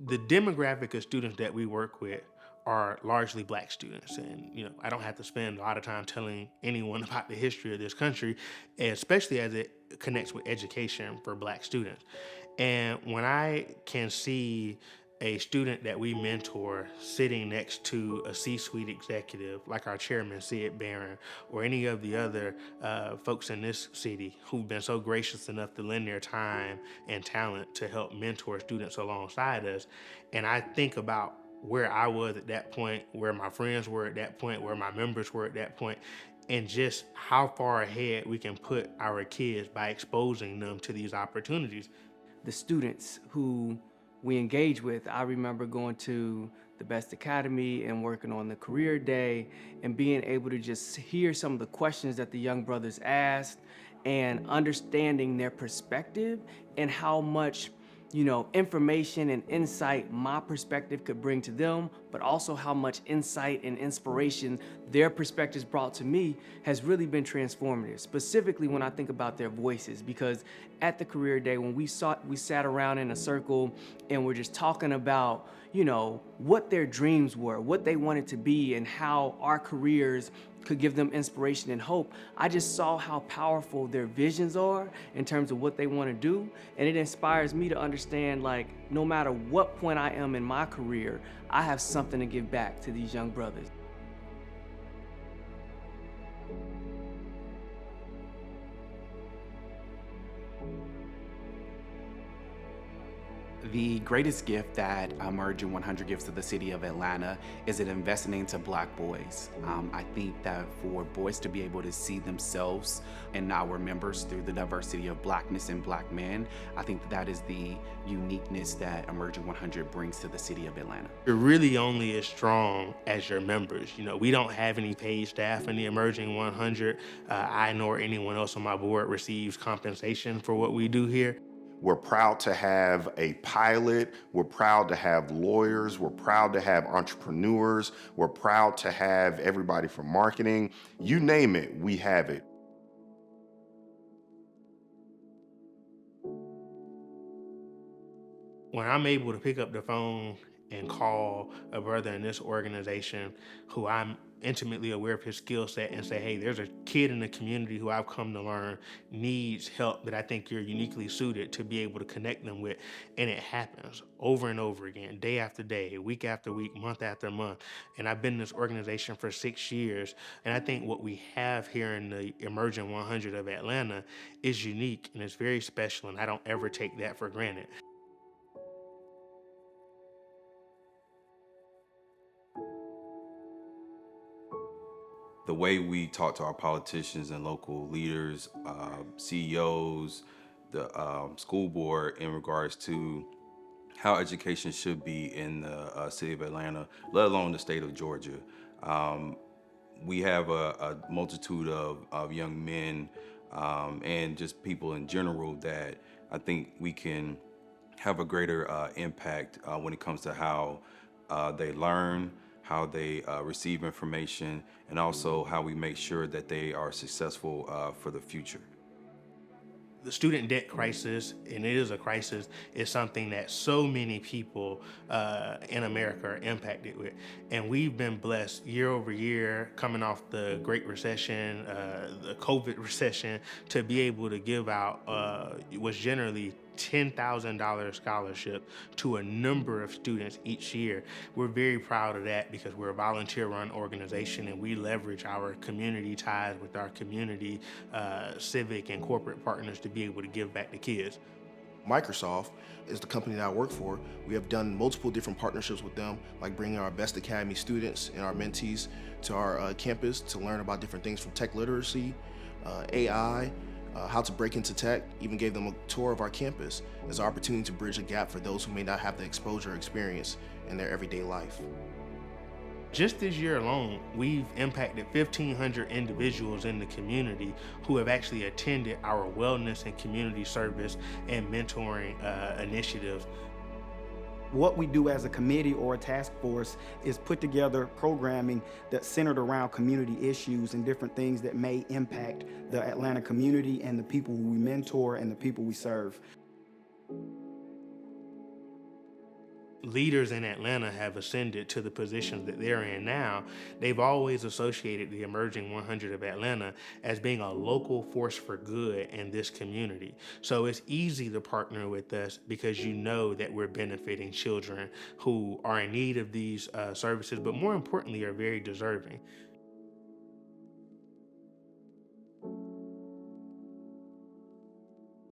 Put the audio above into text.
The demographic of students that we work with are largely black students. And, I don't have to spend a lot of time telling anyone about the history of this country, especially as it connects with education for black students. And when I can see a student that we mentor sitting next to a C-suite executive like our chairman, Sid Barron, or any of the other folks in this city who've been so gracious enough to lend their time and talent to help mentor students alongside us. And I think about where I was at that point, where my friends were at that point, where my members were at that point, and just how far ahead we can put our kids by exposing them to these opportunities. The students who we engage with, I remember going to the Best Academy and working on the career day and being able to just hear some of the questions that the young brothers asked and understanding their perspective and how much information and insight my perspective could bring to them, but also how much insight and inspiration their perspectives brought to me has really been transformative, specifically when I think about their voices. Because at the career day, when we sat around in a circle and we're just talking about, what their dreams were, what they wanted to be, and how our careers could give them inspiration and hope. I just saw how powerful their visions are in terms of what they want to do. And it inspires me to understand, like, no matter what point I am in my career, I have something to give back to these young brothers. The greatest gift that Emerging 100 gives to the city of Atlanta is it investing into Black boys. I think that for boys to be able to see themselves and our members through the diversity of Blackness and Black men, I think that is the uniqueness that Emerging 100 brings to the city of Atlanta. You're really only as strong as your members. We don't have any paid staff in the Emerging 100. I nor anyone else on my board receives compensation for what we do here. We're proud to have a pilot. We're proud to have lawyers. We're proud to have entrepreneurs. We're proud to have everybody from marketing. You name it, we have it. When I'm able to pick up the phone and call a brother in this organization who I'm intimately aware of his skill set and say, hey, there's a kid in the community who I've come to learn needs help that I think you're uniquely suited to be able to connect them with. And it happens over and over again, day after day, week after week, month after month. And I've been in this organization for 6 years. And I think what we have here in the Emerging 100 of Atlanta is unique and it's very special. And I don't ever take that for granted. The way we talk to our politicians and local leaders, CEOs, the school board in regards to how education should be in the city of Atlanta, let alone the state of Georgia. We have a multitude of young men and just people in general that I think we can have a greater impact when it comes to how they learn, how they receive information, and also how we make sure that they are successful for the future. The student debt crisis, and it is a crisis, is something that so many people in America are impacted with. And we've been blessed year over year, coming off the Great Recession, the COVID recession, to be able to give out what's generally $10,000 scholarship to a number of students each year. We're very proud of that because we're a volunteer-run organization and we leverage our community ties with our community civic and corporate partners to be able to give back to kids. Microsoft is the company that I work for. We have done multiple different partnerships with them, like bringing our Best Academy students and our mentees to our campus to learn about different things from tech literacy, AI, how to break into tech. Even gave them a tour of our campus as an opportunity to bridge a gap for those who may not have the exposure or experience in their everyday life. Just this year alone, we've impacted 1,500 individuals in the community who have actually attended our wellness and community service and mentoring initiatives. What we do as a committee or a task force is put together programming that's centered around community issues and different things that may impact the Atlanta community and the people who we mentor and the people we serve. leaders in Atlanta have ascended to the positions that they're in now, they've always associated the Emerging 100 of Atlanta as being a local force for good in this community. So it's easy to partner with us because you know that we're benefiting children who are in need of these services, but more importantly, are very deserving.